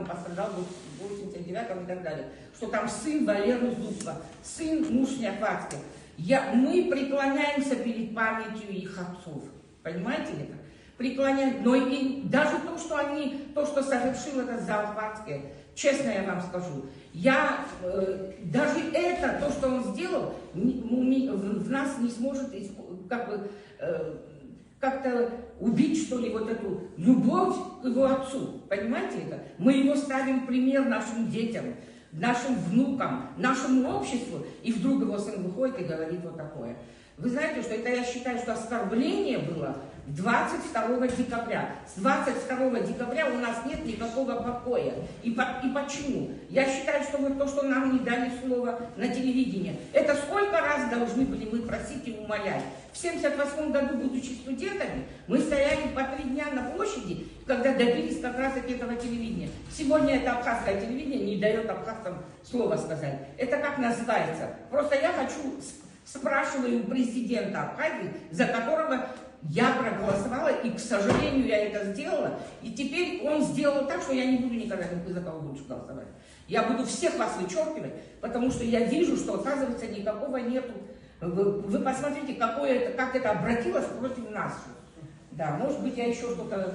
пострадал в 89-м и так далее, что там сын Валеры Зубова, сын Мушни Ахватских. Мы преклоняемся перед памятью их отцов. Понимаете ли это? Преклоняем. Но и даже то, что совершил этот Захватский, честно я вам скажу, даже это, то, что он сделал, в нас не сможет как-то убить, что ли, вот эту любовь к его отцу. Понимаете это? Мы его ставим пример нашим детям, нашим внукам, нашему обществу, и вдруг его сын выходит и говорит вот такое. Вы знаете, что это, я считаю, что оскорбление было 22 декабря. С 22 декабря у нас нет никакого покоя. И почему? Я считаю, что то, что нам не дали слово на телевидении, это сколько раз должны были мы просить и умолять. В 1978 году, будучи студентами, мы стояли по 3 дня на площади, когда добились как раз этого телевидения. Сегодня это абхазское телевидение не дает абхазцам слова сказать. Это как называется? Просто я спрашиваю у президента Абхазии, за которого я проголосовала, и, к сожалению, я это сделала. И теперь он сделал так, что я не буду никогда ни за кого больше голосовать. Я буду всех вас вычеркивать, потому что я вижу, что, оказывается, никакого нету. Вы посмотрите, как это обратилось против нас. Да, может быть, я еще что-то...